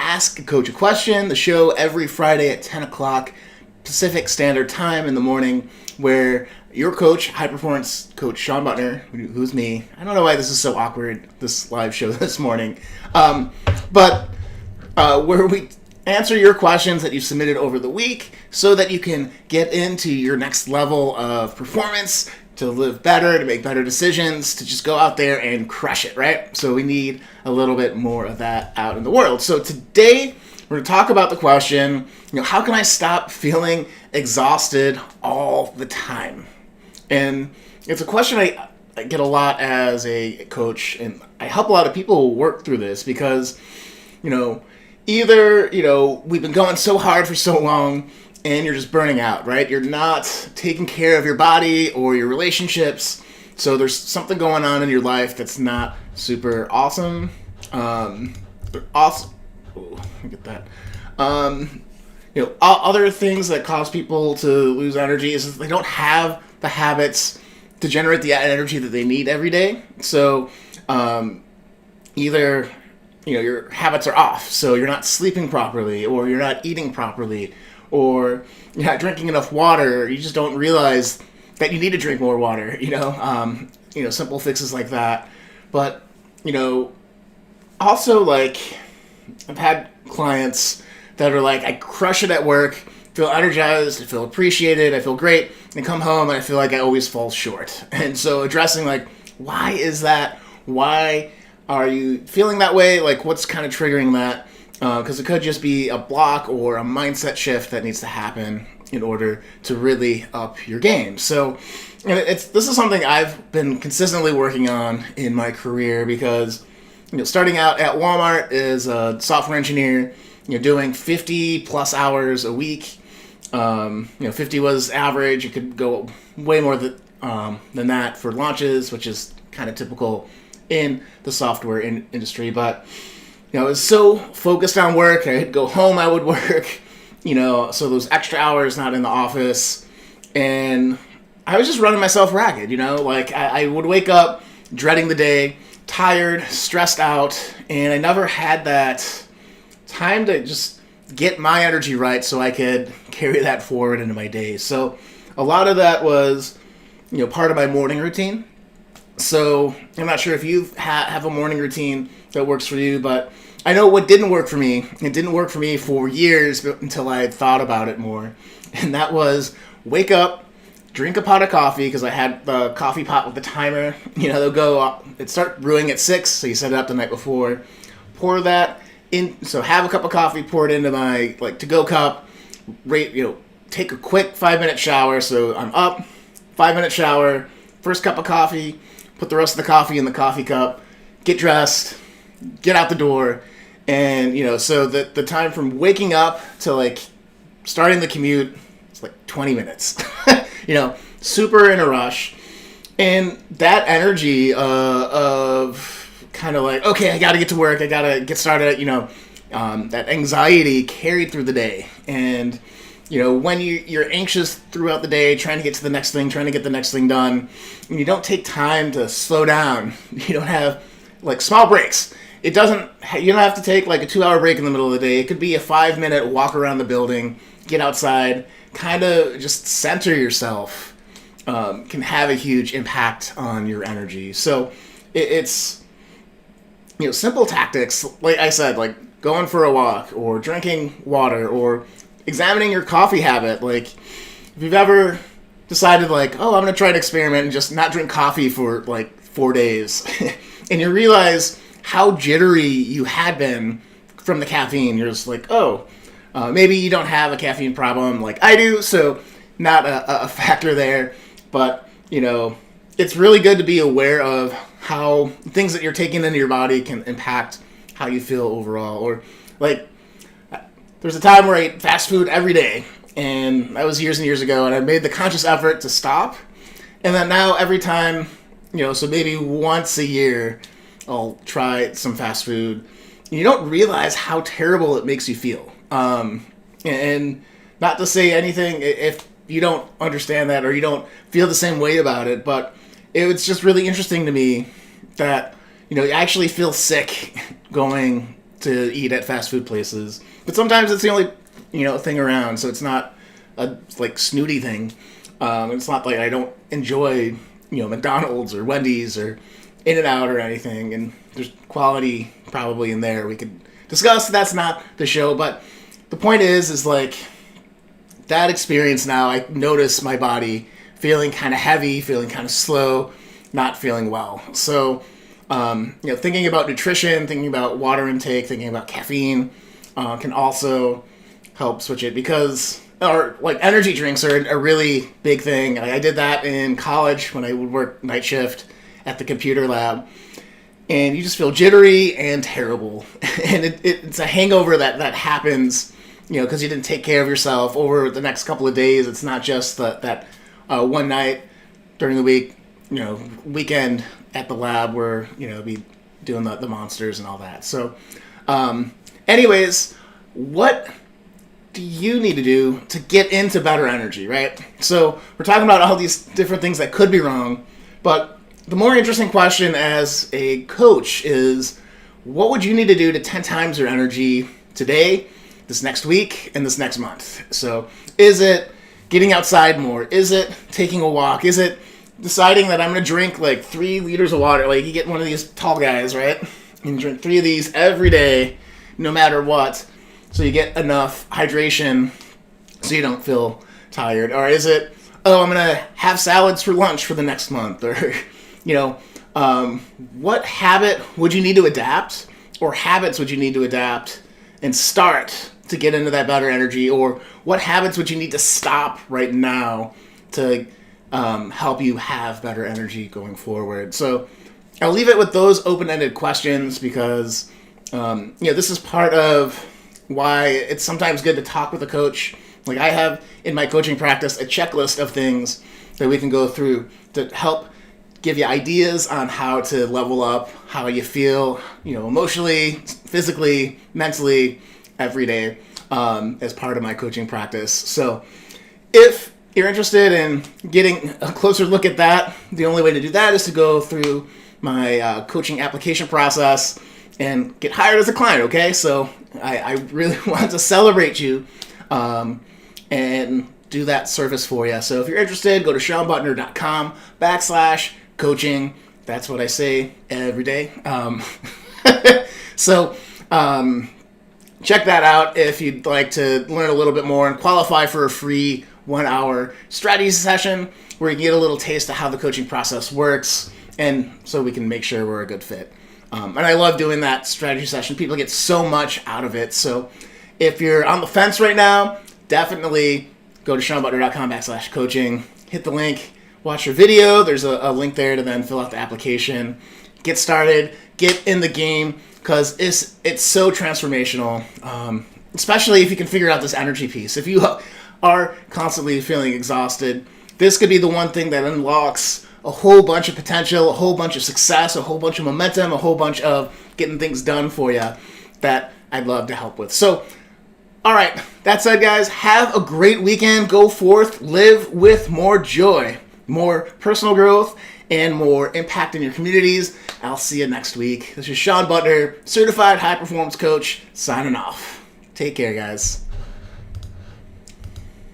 Ask a Coach a Question, the show every Friday at 10 o'clock Pacific Standard Time in the morning, where your coach, high performance coach Sean Butner, who's me. I don't know why this is so awkward, this live show this morning, but where we answer your questions that you submitted over the week so that you can get into your next level of performance, to live better, to make better decisions, to just go out there and crush it, right? So we need a little bit more of that out in the world. So today we're going to talk about the question, how can I stop feeling exhausted all the time? And it's a question I get a lot as a coach, and I help a lot of people work through this because, either, we've been going so hard for so long and you're just burning out, right? You're not taking care of your body or your relationships. So there's something going on in your life that's not super awesome. Get that. Other things that cause people to lose energy is they don't have the habits to generate the energy that they need every day. So either your habits are off, so you're not sleeping properly, or you're not eating properly, or you're not drinking enough water, or you just don't realize that you need to drink more water, simple fixes like that. But, also, like, I've had clients that are like, I crush it at work, feel energized, I feel appreciated, I feel great, and come home and I feel like I always fall short. And so addressing, like, why is that? Why are you feeling that way? Like, what's kind of triggering that? Because it could just be a block or a mindset shift that needs to happen in order to really up your game. So this is something I've been consistently working on in my career because, starting out at Walmart as a software engineer, doing 50 plus hours a week. 50 was average. You could go way more than that for launches, which is kind of typical in the software industry. But I was so focused on work. I'd go home, I would work, so those extra hours not in the office. And I was just running myself ragged, like I would wake up dreading the day, tired, stressed out, and I never had that time to just get my energy right so I could carry that forward into my day. So a lot of that was, part of my morning routine. So I'm not sure if you have a morning routine that works for you, but I know what didn't work for me. It didn't work for me for years until I thought about it more. And that was wake up, drink a pot of coffee, because I had the coffee pot with the timer. They'll go up, it'd start brewing at 6, so you set it up the night before. Pour that in, so have a cup of coffee, pour it into my to-go cup, take a quick 5-minute shower. So I'm up, 5-minute shower, first cup of coffee, put the rest of the coffee in the coffee cup, get dressed, get out the door, and so the time from waking up to starting the commute, it's 20 minutes. Super in a rush, and that energy of kind of okay, I gotta get to work, I gotta get started, that anxiety carried through the day. And when you're anxious throughout the day, trying to get to the next thing, trying to get the next thing done, and you don't take time to slow down, you don't have small breaks. You don't have to take a 2-hour break in the middle of the day. It could be a 5-minute walk around the building, get outside, kind of just center yourself, can have a huge impact on your energy. So it's, simple tactics, like I said, going for a walk or drinking water or examining your coffee habit. If you've ever decided I'm going to try an experiment and just not drink coffee for 4 days and you realize how jittery you had been from the caffeine, you're just maybe you don't have a caffeine problem like I do, so not a factor there. But, it's really good to be aware of how things that you're taking into your body can impact how you feel overall. Or, there's a time where I ate fast food every day, and that was years and years ago, and I made the conscious effort to stop. And then now every time, so maybe once a year, I'll try some fast food. You don't realize how terrible it makes you feel. And not to say anything if you don't understand that or you don't feel the same way about it, but it was just really interesting to me that, you actually feel sick going to eat at fast food places, but sometimes it's the only thing around. So it's not a like snooty thing. It's not like I don't enjoy McDonald's or Wendy's or In-N-Out or anything. And there's quality probably in there we could discuss. That's not the show, but the point is like that experience. Now I notice my body feeling kind of heavy, feeling kind of slow, not feeling well. So thinking about nutrition, thinking about water intake, thinking about caffeine can also help switch it, because like energy drinks are a really big thing. I did that in college when I would work night shift at the computer lab, and you just feel jittery and terrible. And it's a hangover that happens, because you didn't take care of yourself over the next couple of days. It's not just that one night during the week, weekend at the lab where, be doing the monsters and all that. So, anyways, what do you need to do to get into better energy, right? So we're talking about all these different things that could be wrong, but the more interesting question as a coach is, what would you need to do to 10 times your energy today, this next week, and this next month? So is it getting outside more? Is it taking a walk? Is it deciding that I'm going to drink like 3 liters of water? Like you get one of these tall guys, right? And you drink 3 of these every day, no matter what. So you get enough hydration so you don't feel tired. Or is it, I'm going to have salads for lunch for the next month? Or, what habit would you need to adapt? Or habits would you need to adapt and start to get into that better energy? Or what habits would you need to stop right now to help you have better energy going forward? So I'll leave it with those open-ended questions, because this is part of why it's sometimes good to talk with a coach. Like I have in my coaching practice a checklist of things that we can go through to help give you ideas on how to level up how you feel, emotionally, physically, mentally, every day as part of my coaching practice. So if you're interested in getting a closer look at that, the only way to do that is to go through my coaching application process and get hired as a client, okay? So I really want to celebrate you and do that service for you. So if you're interested, go to SeanButner.com/coaching. That's what I say every day. So check that out if you'd like to learn a little bit more and qualify for a free 1-hour strategy session where you can get a little taste of how the coaching process works, and so we can make sure we're a good fit. And I love doing that strategy session. People get so much out of it. So if you're on the fence right now, definitely go to SeanButner.com/coaching. Hit the link, watch your video. There's a link there to then fill out the application. Get started, get in the game, because it's so transformational, especially if you can figure out this energy piece. If you are constantly feeling exhausted, this could be the one thing that unlocks a whole bunch of potential, a whole bunch of success, a whole bunch of momentum, a whole bunch of getting things done for you that I'd love to help with. So, all right, that said, guys, have a great weekend. Go forth, live with more joy, more personal growth, and more impact in your communities. I'll see you next week. This is Sean Butner, Certified High Performance Coach, signing off. Take care, guys.